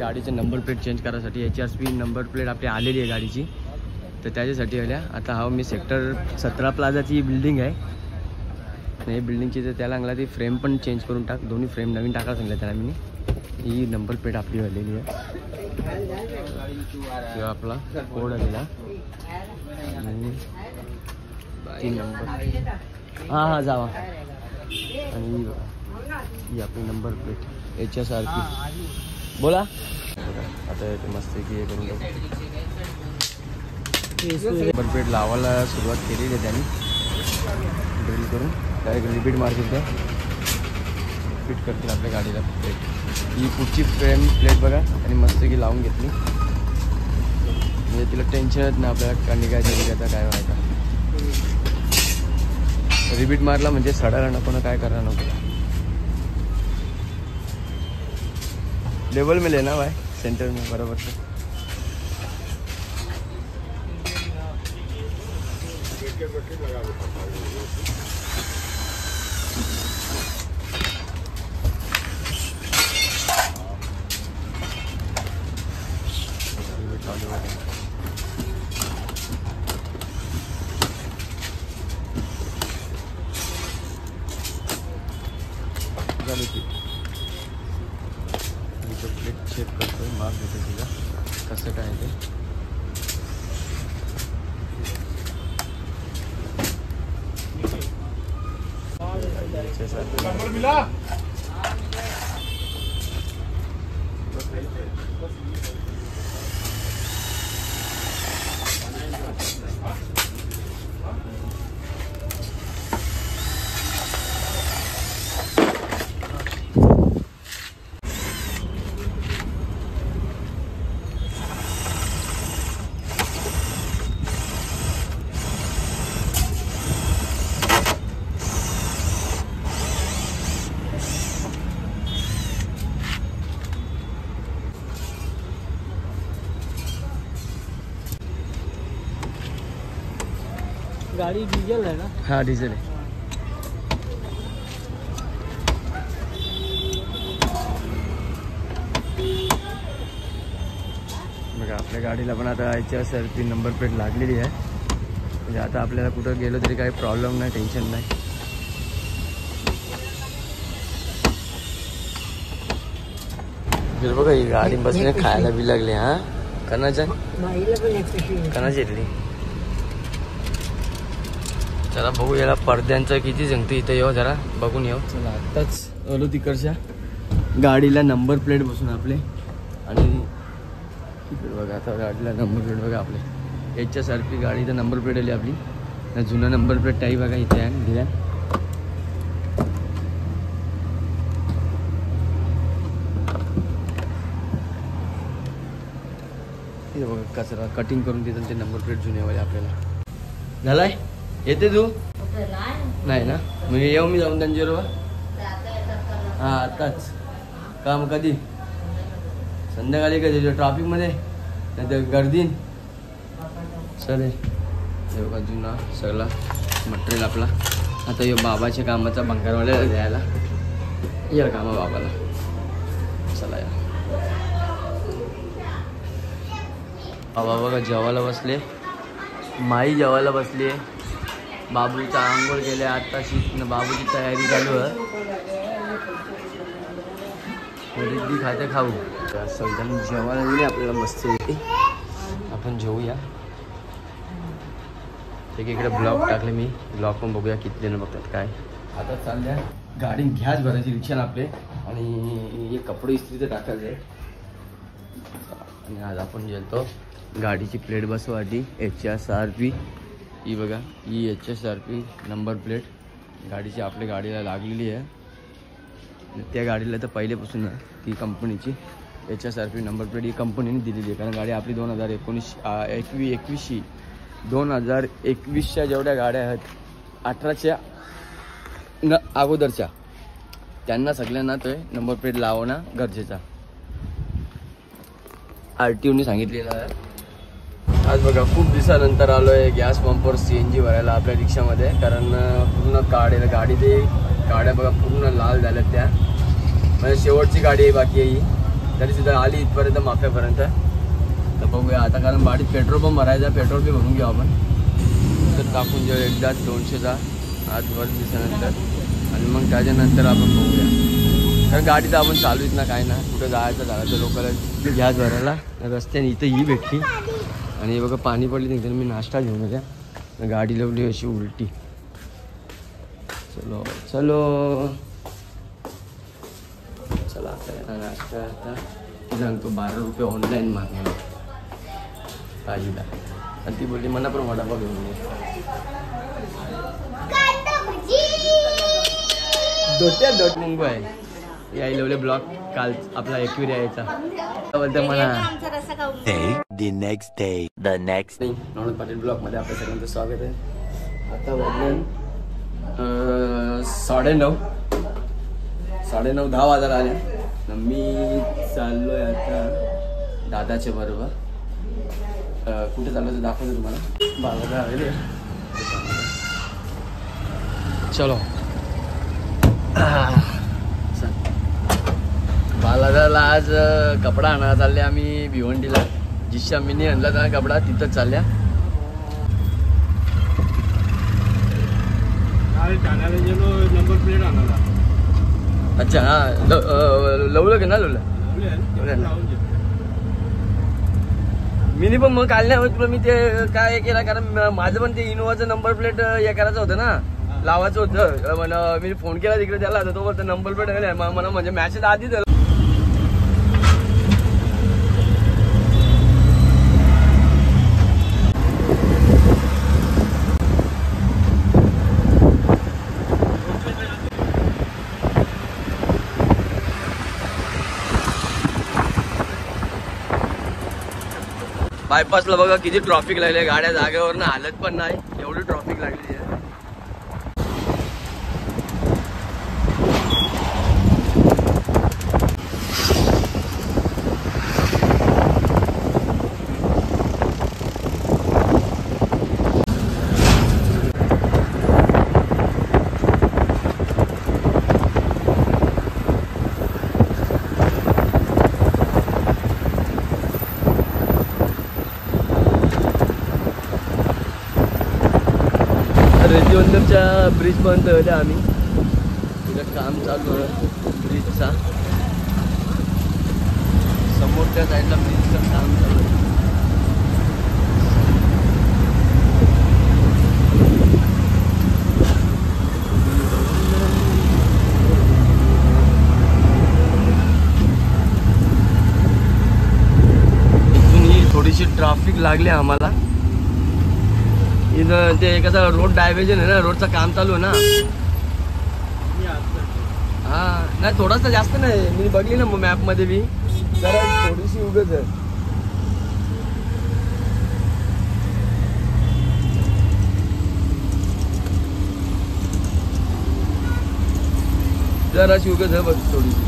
गाडीचे number plate change करायसाठी HRP number plate आपली आलेली आहे गाडीची, तर त्याच्यासाठी आल्या. आता हा मी सेक्टर 17 प्लाझाची बिल्डिंग आहे. नाही बिल्डिंगची तर त्याला लागला ती फ्रेम पण चेंज करून टाक, दोन्ही फ्रेम नवीन टाका सांगितलं त्याला मी. ही नंबर प्लेट आपली आलेली आहे किंवा आपला कोड आलेला आणि 3 नंबर. हां जावा. आणि ही आपली नंबर प्लेट HSRP. बोला आता येते मस्त की हे करून नंबर प्लेट लावायला सुरुवात केलेली आहे त्यांनी. ड्रिल करून काय रिपीट मारतील ते फिट करतील आपल्या गाडीला प्लेट. ही पुढची फ्रेम प्लेट बघा आणि मस्त की लावून घेतली, म्हणजे तिला टेन्शनच नाही आपल्याला निघायचं काय व्हायचं. रिपीट मारला म्हणजे सडायला नको ना, काय करायला नको. लेवल में लेना भाई, सेंटर में बराबर से. प्लेट चेक करतोय, मार्क देतो तिला कसं काय ते. गाड़ी डीजल है ना? हाँ डीजल है. बघा आपल्या गाडीला पण आता HSRP नंबर प्लेट लागलेली आहे, म्हणजे आता आपल्याला कुठं गेलो तरी काही प्रॉब्लेम नाही, टेन्शन नाही. बघा ही गाडी बसले खायला बी लागले. हा कणाच्या इडली. चला बघू याला पडद्यांचं किती सांगतो इथं येऊ, जरा बघून येऊ. चला आत्ताच आलो तिकडच्या गाडीला नंबर प्लेट बसून आपले. आणि बघा आता गाडीला नंबर प्लेट बघा आपले HSRP गाडीचा नंबर प्लेट आली आपली. जुना नंबर प्लेट टाई बघा इथे आहे दिल्या. बघा कचरा कटिंग करून तिथं ते नंबर प्लेट जुन्यावाले आपल्याला. झालाय येते तू नाही ना, मग येऊ मी जाऊन त्यांच्याबरोबर. हां आताच काम कधी संध्याकाळी कधी ट्रॅफिकमध्ये नाही तर गर्दीन. चालेल हे बघा जुना सगळा मटेरियल आपला. आता हे बाबाच्या कामाचा बंगारवाल्याला द्यायला या कामा बाबाला. चला या बाबा बघा जेवायला बसले, माई जेवायला बसली आहे. बाबूचा आंघोळ केले आत्ताशी, बाबूची तयारी चालू आहे. इडली खाते खाऊ सगळ्यांनी जेवायला गेले आपल्याला मस्त येते. आपण जेवूया. ठीक इकडे ब्लॉग टाकले मी, ब्लॉग पण बघूया किती जण बघतात काय. आता चालल्या गाडी घ्याच भरायची रिक्षा आपले आणि हे कपडे इस्त्रीचं टाकायचं आहे. आणि आज आपण गेलतो गाडीची प्लेट बसवायची HSRP. ही बघा ही HSRP नंबर प्लेट गाडीची आपल्या गाडीला लागलेली आहे. त्या गाडीला तर पहिल्यापासून आहे ती कंपनीची HSRP नंबर प्लेट ही कंपनीने दिलेली आहे, कारण गाडी आपली 2021च्या जेवढ्या गाड्या आहेत 18च्या अगोदरच्या त्यांना सगळ्यांना ते नंबर प्लेट लावणं गरजेचा RTOने सांगितलेलं आहे. आज बघा खूप दिवसानंतर आलो आहे गॅस पंपवर CNG भरायला आपल्या रिक्षामध्ये, कारण पूर्ण गाडी ते गाड्या बघा पूर्ण लाल झाल्यात त्या. म्हणजे शेवटची गाडी आहे बाकी आहे ही. तरी सुद्धा आली इथपर्यंत माफ्यापर्यंत. तर बघूया आता, कारण गाडीत पेट्रोल पण भरायचं, पेट्रोल बी भरून घेऊ आपण. तर टाकून घेऊ एकदाच 200चा आज वर दिवसानंतर, आणि मग त्याच्यानंतर आपण बघूया. कारण गाडी तर आपण चालूच ना, काय ना कुठं जायचं झालं तर लोकांना गॅस भरायला रस्त्याने इथं ही भेटली. आणि बघा पाणी पडली नाही तर मी नाश्ता घेऊन येत्या. गाडी लावली अशी उलटी. चलो चलो चला आता नाश्ता. आता सांगतो 12 रुपये ऑनलाईन मागणार ताजीला. आणि ती बोलली मला पण वडापाव घेऊन ये. दोट मुंगू आहे यायला लावले ब्लॉक. काल आपला एकविरी यायचा बोलतो मला. नॉर्मल पाटील ब्लॉक मध्ये आपल्या सगळ्यांचं स्वागत आहे. आता वाजलं 9:30 10 वाजायला आले. मी चाललोय आता दादाच्या बरोबर. कुठे चाललो तर दाखवतो तुम्हाला. बाळाला आलेले चलो. बालाघरला आज कपडा आणायला चालले आम्ही भिवंडीला. जिशा मीनी आणला त्या कपडा तिथंच चालल्या. नंबर प्लेट आणायला. अच्छा हा लवलं का ना लवलं मिनी पण मग काल नाही तुला मी ते काय केलं, कारण माझं पण ते इनोवाचं नंबर प्लेट हे करायचं होतं ना, लावायचं होतं. म्हणून मी फोन केला तिकडे त्याला, तो बोलतो नंबर प्लेट मला म्हणजे मॅसेज आधी त्याला. बायपासला बघा किती ट्रॉफिक लागले. गाड्या जागेवर ना हालत पण नाही, एवढी ट्रॉफिक लागली आहे. रेजीवंदरच्या ब्रिज पर्यंत आले आम्ही. तिथं काम चालू आहे ब्रिजचा. समोरच्या साईडला ब्रिजचं काम चालू आहे. इथून ही थोडीशी ट्रॅफिक लागली आम्हाला. इथं ते कसं रोड डायव्हर्जन आहे ना, रोडचं काम चालू आहे ना. हा नाही थोडासा जास्त नाही, मी बघली ना मॅप मध्ये बी जरा थोडीशी उगच आहे. जराशी उगच आहे बघ थोडीशी.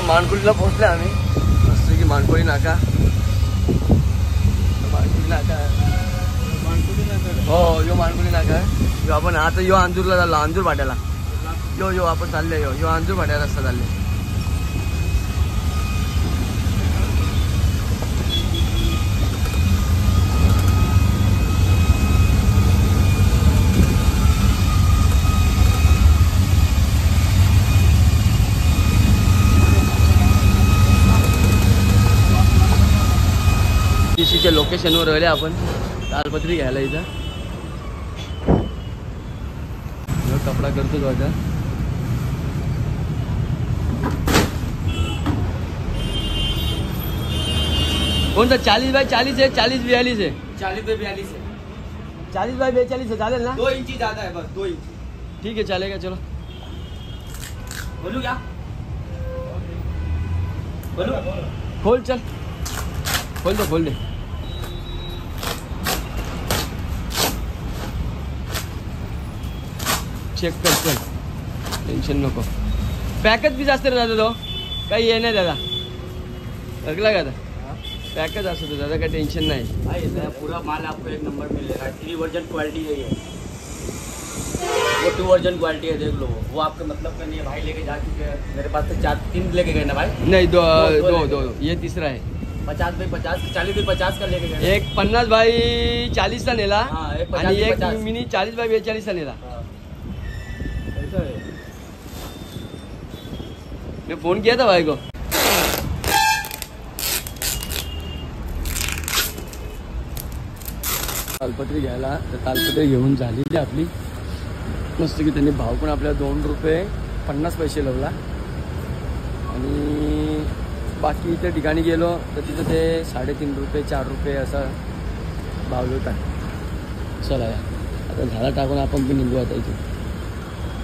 मानकुलीला पोहोचले आम्ही. मस्त की मानकुली नाका. मानकुली नाका हो यो मानकुली नाका. यो आपण आता यो अंजूरला चाललो, अंजूर भाट्याला. यो आपण चालले. यो अंजूर भाट्याला रस्ता चालले. च्या लोकेशनवर राहिले आपण तालपत्री घ्यायला. इथं कपडा करतो तो आता. कौन सा 40x40 है 40x42 है 40x42 है 40x42 है चालेल ना. 2 इंची ज्यादा है बस 2 इंची. ठीक है चलेगा. चलो बोलू क्या बोलू. खोल चल खोल दे. चेक कर चल, टेन्शन नको. पॅकच बी जास्त राहतो तो, काही हे नाही दादा. लागला का आता पॅकच असतो दादा, काही टेन्शन नाही. भाई इसमें पूरा माल आपको एक नंबर मिलेगा. 3 वर्जन क्वालिटी है ये. वो 2 वर्जन क्वालिटी है, देख लो. वो आपका मतलब का नहीं है भाई, लेके जा चुके हैं. मेरे पास तो 3 लेके गए ना भाई. नाही, दो ये तिसरा आहे. 50 बाई 50, 40 बाई 50 का लेके गए. एक 50 बाय 40 ला नेला हाँ, एक 50 आणि एक 50. मिनी 40 बाय 42 ला नेला. हाँ. ऐसा है. मी फोन किया था भाई को. तालपत्री घ्यायला, तर तालपत्री घेऊन झालेली आपली मस्त की. त्यांनी भाव पण आपल्याला 2 रुपये 50 पैसे लावला. आणि बाकी इथे ठिकाणी गेलो तर तिथं ते 3.5 रुपये 4 रुपये असा भाव होता. चला या आता झाला टाकून आपण पण निघू. आता इथे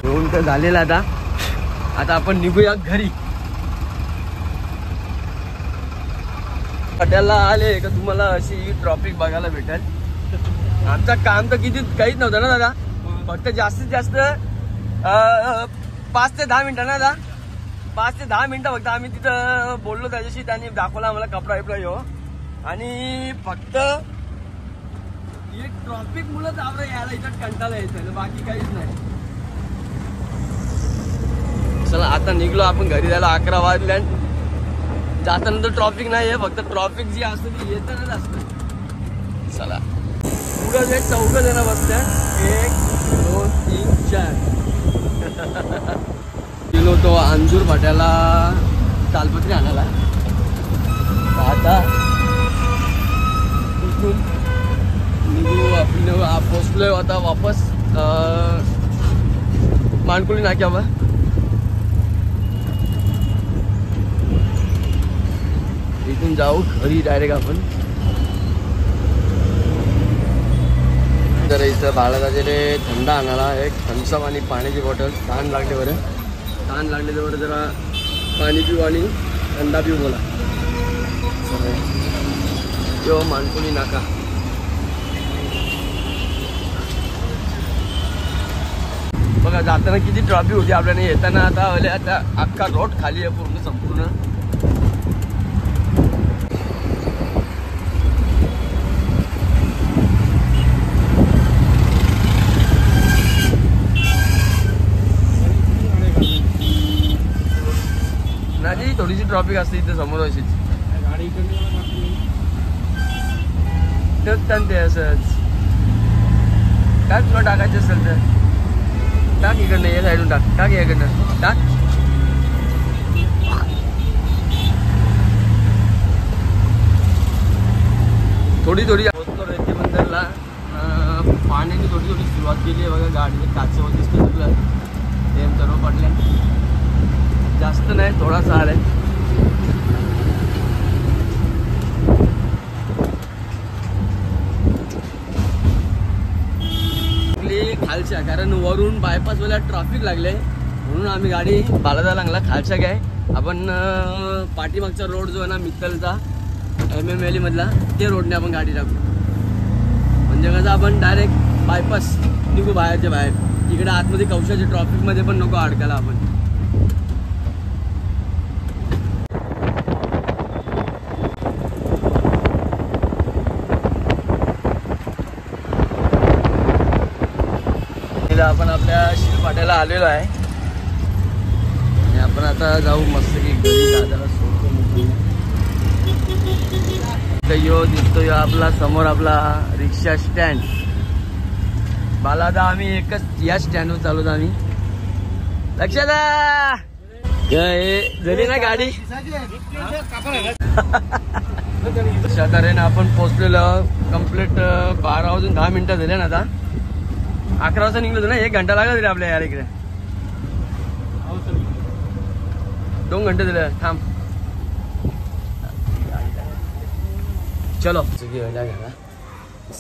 घेऊन तर झालेला. आता आपण निघूया घरी. हॉटेलला आले का तुम्हाला अशी ट्रॉफिक बघायला भेटेल. आमचं काम तर किती काहीच नव्हतं ना दादा, फक्त जास्तीत जास्त 5 ते 10 मिनिटं ना दादा. 5 ते 10 मिनिटं फक्त आम्ही तिथं बोललो त्याच्याशी. त्यांनी दाखवला आम्हाला कपडा बिपडा येऊ. आणि फक्त हे ट्रॉफिक मुळेच आपलं यायला इथं कंटाळा यायचं, बाकी काहीच नाही. चला आता निघलो आपण घरी. जायला 11 वाजल्या. जातानंतर ट्रॉफिक नाही आहे, फक्त ट्रॉफिक जी असते ती येतानाच असतं. चला पुढं जे 4 जण बसतात. 1 2 3 4 गेलो तो अंजूर फाट्याला तालपत्री आणायला. आता इथून निघू आपण. पोचलोय आता वापस मानकुली नाक्यावर. इथून जाऊ घरी डायरेक्ट आपण. तर इथं बाळादाजीने थंड आणायला एक थम्सअप आणि पाण्याची बॉटल. तहान लागले बरं, तहान लागले तर बरं जरा पाणी पिऊ आणि थंडा पिऊ बोला. यो मानकुली नाका. बघा जाताना किती ट्रॉफिक होती आपल्याला. येताना आता अख्खा रोड खाली आहे पूर्ण संपूर्ण. नाही थोडीशी ट्रॉफिक असते इथे समोर अशीच. ते असंच टाक. तुला टाकायचं असेल तर टाक इकडनं, या साईडून टाक. टाक याकडनं टाक. थोडी पोहोचतो रेती बंदरला. पाण्याने थोडी सुरुवात केली आहे बघा. गाडीचे काचेवर दिसतं तुला ते सर्व पडले. जास्त नाही, थोडासा आलाय. खालच्या, कारण वरून बायपास वाला ट्रॅफिक लागले म्हणून आम्ही गाडी बालादा लागला खालच्या. काय आपण पाठीमागचा रोड जो आहे ना मित्तलचा MMLE मधला, ते रोडने आपण गाडी टाकू. म्हणजे कसं आपण डायरेक्ट बायपास निघू बाहेरच्या बाहेर. इकडे आतमध्ये कौशाच्या ट्रॉफिकमध्ये पण नको अडकायला आपण. आपण आपल्या शिलपाट्याला आलेलो आहे आणि आपण आता जाऊ मस्त की घरी. दादाला सोडतो. यो दिसतो यो आपला समोर आपला रिक्षा स्टँड. बालादा आम्ही एकच या स्टँडवर चालवत आम्ही. लक्षात झाली ना गाडी. अशा तऱ्हेने आपण पोहोचलेलो कम्प्लीट. 12 वाजून 10 मिनिटं झाले ना. आता 11 वाजता निघलो ना. 1 घंटा लागला तरी आपल्या यार इकडे. 2 घंटे दिले. थांब चलो. घ्यायला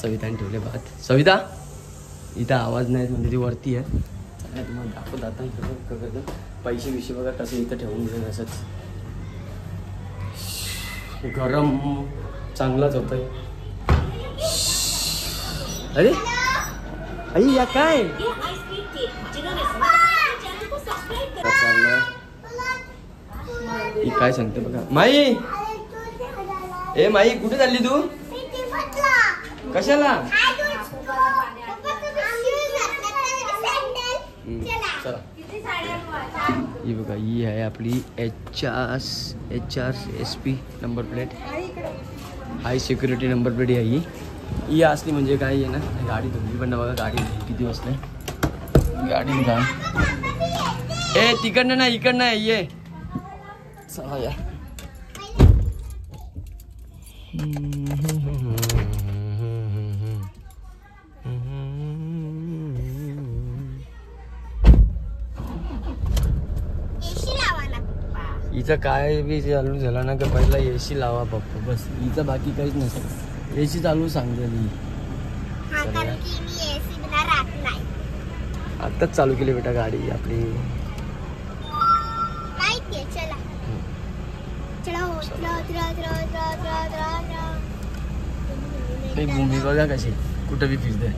सविताने ठेवले भात. सविता इथं आवाज नाही म्हणजे ती वरती आहे. तुम्हाला दाखवत आता पैसे विषय बघा कसे इथं ठेवून दिले. असंच गरम चांगलाच होतंय. अरे आई या काय चाललं. काय सांगते बघा माई. ए माई कुठे चालली तू? कशाला? चला ही बघा, ही आहे आपली HRSP नंबर प्लेट. हाय सिक्युरिटी नंबर प्लेट आहे ही असली म्हणजे काय आहे ना, गाडी धुतली पण ना बघा. गाडी किती वाजता गाडी का ए तिकडनं नाही इकडनं आहे ये. चला या. हिचं काय बी चालू झाला ना का पहिला AC लावा पप्पा बस. हिचं बाकी काहीच नसतं. AC चालू सांगते आत्ताच चालू केली बेटा गाडी आपली. भूमी बघा कशी कुठं बी फिरते.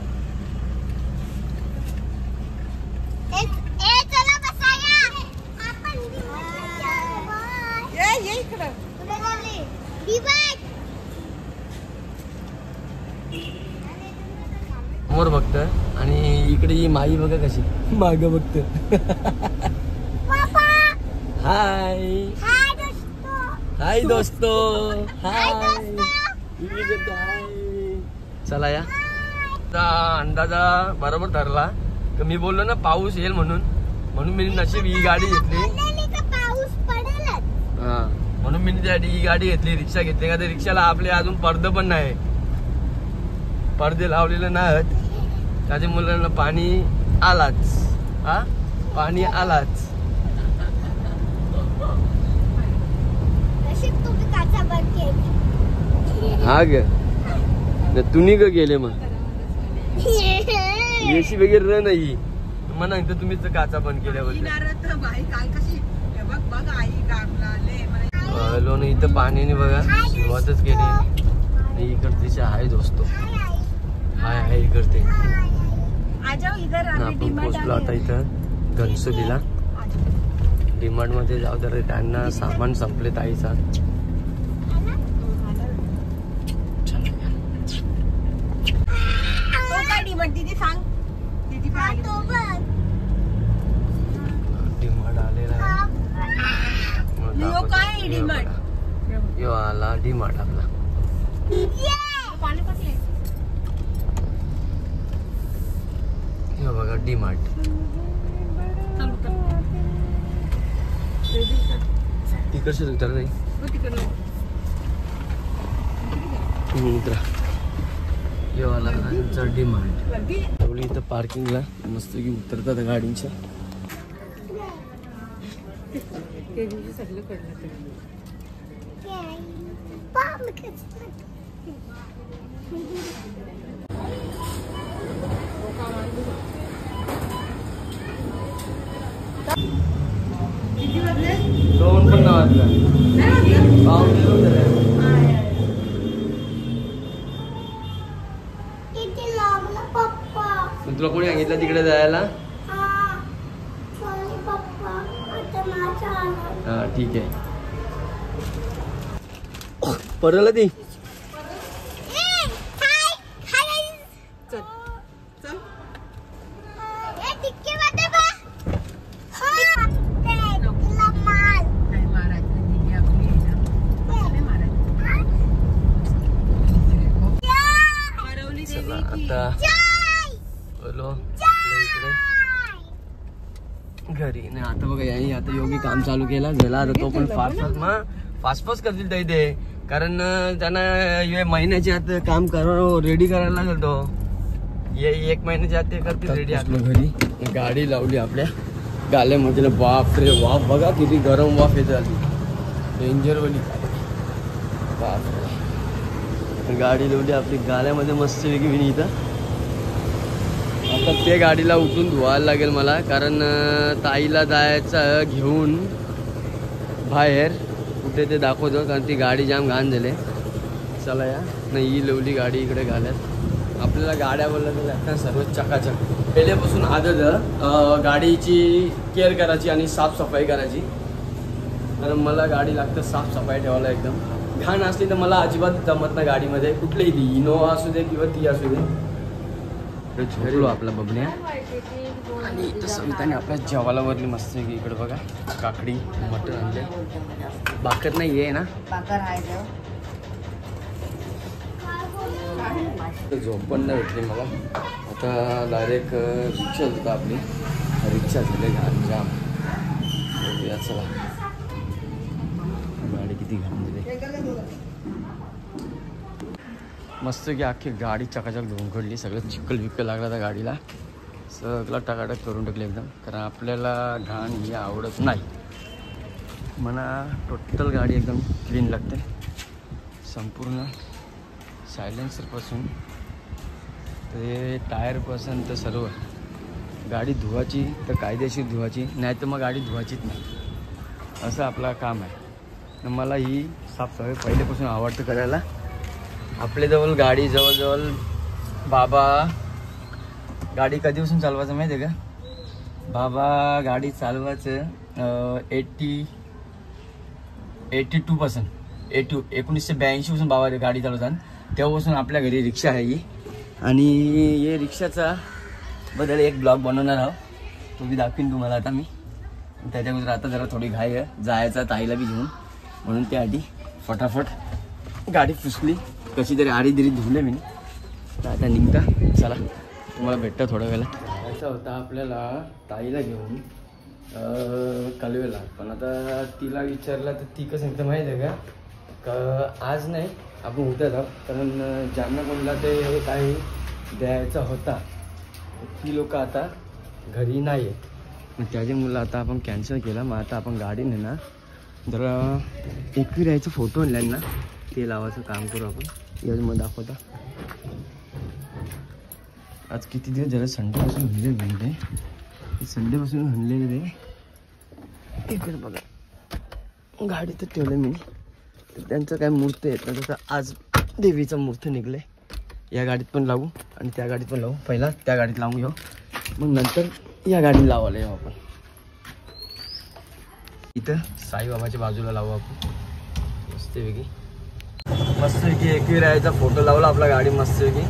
समोर बघत आणि इकडे ही माई बघा कशी माग बघत. हाय हाय दोस्तो हाय. चला या. अंदाजा बरोबर ठरला तर मी बोललो ना पाऊस येईल म्हणून मी नशीब ही गाडी घेतली. हा म्हणून मी ही गाडी घेतली. रिक्षा घेतली का? तर रिक्षाला आपले अजून पडदे पण नाही, पडदे लावलेले नाहीत. त्याच्या मुलांना पाणी आलाच. हा पाणी आलाच. हा ग तुम्ही ग गेले मग AC वगैरे नाही म्हणा तर तुम्हीच काचा बंद केल्याबद्दल. इथं पाण्याने बघा सुरुवातच केली. इकडची आहे दोस्तो. हाय हाय इकडते. आपण पोचलो आता इथं घनसोलीला. डिमार्ट मध्ये जाऊ तर त्यांना सामान संपले ताईचा. डिमार्ट आलेला यो आला डिमार्ट आपला. यो बघा डिमार्ट. तिकडचे उतर नाही उतरा. यो आला डिमार्ट. इथं पार्किंगला मस्त की उतरतात गाडींच्या. दोन पण नावाजला तुला कोणी सांगितलं तिकडे जायला? हा ठीक आहे. परला ती आता बोलो घरी नाही. आता बघा यांनी आता योगी काम चालू केला झाला. आता तो पण फास्ट करतील तर इथे, कारण त्यांना महिन्याच्या आत काम रेडी करायला लागेल. तो एक महिन्याच्या आत ते करतील रेडी. आपल्या घरी गाडी लावली आपल्या गाल्यामध्ये. बाप रे वाफ बघा किती गरम वाफ येते आली. डेंजर वाली बाप. गाडी लावली आपली गाल्यामध्ये मस्त वेगळी इथं. आता ते गाडीला उठून धुवायला लागेल मला, कारण ताईला जायचं घेऊन बाहेर कुठे ते दाखवतो, कारण ती गाडी जाम घाण झाले. चला या नाही ही लवली गाडी इकडे घालत. आपल्याला गाड्या बोलल्या तर सर्व चकाचक पहिल्यापासून आदत गाडीची केअर करायची आणि साफसफाई करायची. कारण मला गाडी लागतं साफसफाई ठेवायला एकदम. घाण असली तर मला अजिबात जमत नाही गाडीमध्ये, कुठलीही ती इनोवा असू दे किंवा ती असू दे. इकडे झोपलो आपला बबन्या आणि इथं सविताने आपल्या जेवायला वरली मस्त की इकडे बघा काकडी मटण आणले. भाकर नाही आहे ना, झोप पण नाही भेटली मला. आता डायरेक्ट रिक्षा होता आपली, रिक्षा झाले घाण जाम. बघूया चला गाडी किती घाण झाली. मस्त की अख्खी गाडी चकाचक धुवून काढली, सगळं चिखल विकल लागला त्या गाडीला, सगळं टकाटक करून टाकलं एकदम. कारण आपल्याला घाण ही आवडत नाही म्हणा. टोटल गाडी एकदम क्लीन लागते, संपूर्ण सायलेन्सरपासून ते टायरपासून तर सर्व. गाडी धुवायची तर कायदेशीर धुवायची, नाही तर मग गाडी धुवायचीच नाही, असं आपलं काम आहे. मला ही साफसफाई पहिल्यापासून आवडतं करायला. आपल्याजवळ गाडी जवळजवळ बाबा गाडी कधीपासून चालवायचं माहिती आहे का? बाबा गाडी चालवायचं 82%, 1982 पासून बाबा गाडी चालवतात. तेव्हापासून आपल्या घरी रिक्षा आहे ही. आणि हे रिक्षाचा बद्दल एक ब्लॉग बनवणार आहोत, तो बी दाखवीन तुम्हाला आता मी. त्याच्यामध्ये आता जरा थोडी घाई आहे जायचा ताईला बी घेऊन, म्हणून त्याआधी फटाफट गाडी पुसली, कशी तरी आडीदिरी धुवले मी. तर आता निघता चला, तुम्हाला भेटतं थोड्या वेळेला. जायचं होता आपल्याला ताईला घेऊन कलवेला, पण आता तिला विचारलं तर ती कसं सांगतं माहीत आहे का आज नाही आपण उद्या जाऊ. कारण ज्यांना कोणला ते काही द्यायचा होता ती लोक आता घरी नाही आहेत, मग त्याच्या मुलं आता आपण कॅन्सल केला. मग आता आपण गाडी नेणार, जरा एकविरायचं फोटो आणल्यान ना ते लावायचं काम करू आपण. याच्यामध्ये दाखवता आज किती दिवस झाले संडेपासून हल्ले बनते, संडेपासून हल्लेले रे. इकडे बघा गाडी तर ठेवलं मी, त्यांचं काय मूर्त येत ना, तसं आज देवीचं मूर्त निघले. या गाडीत पण लावू आणि त्या गाडीत पण लावू. पहिला त्या गाडीत लावून घेऊ, मग नंतर या गाडीत लावायला येऊ आपण. इथं साईबाबाच्या बाजूला लावू आपण मस्तपैकी. मस्तपैकी एकविरायचा फोटो लावला आपला गाडी मस्तपैकी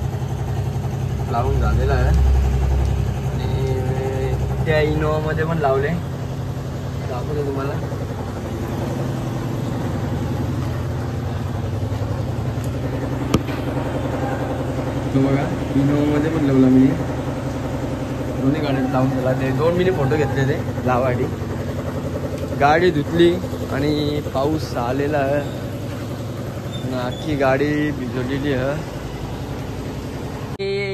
लावून झालेला आहे. आणि त्या इनोवामध्ये पण लावले, दाखवतो तुम्हाला. तो बघा इनोवामध्ये पण लावला मी, दोन्ही गाड्यात लावून दिला. ते 2 मिनिट फोटो घेतले ते लावाडी. गाडी धुतली आणि पाऊस आलेला आहे, अख्खी गाडी भिजवलेली आहे.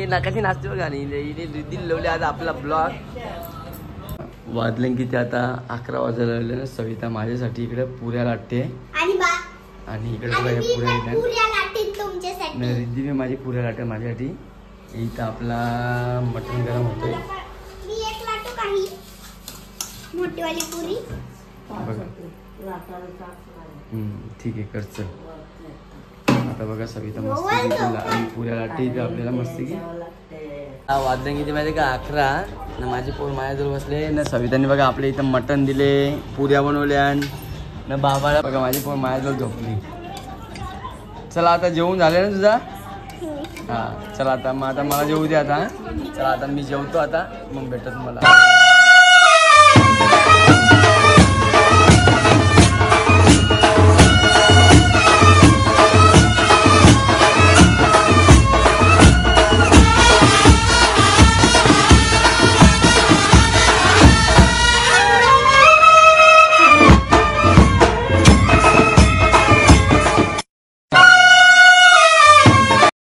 नकाची नाचते बघा आणि दिल लावले. आज आपला ब्लॉग वाजले की ते आता 11 वाजायला लागले ना. सविता माझ्यासाठी इकडे पुऱ्या लाटते आणि इकडे बघा हे पुऱ्या रिद्धी मी माझी पुऱ्या लाटते माझ्यासाठी. इथं आपला मटण गरम होतोय बघा. ठीक आहे कर चल. आता बघा सविता मस्त पुऱ्या लाटते इथे आपल्याला मस्त की. वाजले किती माहिती का 11 ना. माझी पोर माझ्याजवळ बसले ना. सविताने बघा आपल्या इथं मटण दिले, पुऱ्या बनवल्या ना. बाबाला बघा माझी पोर माझ्याजवळ झोपली. चला आता जेवून झाले ना तुझा? हां चला आता मग आता मला जेवू दे आता. चला आता मी जेवतो आता, मग भेटत मला.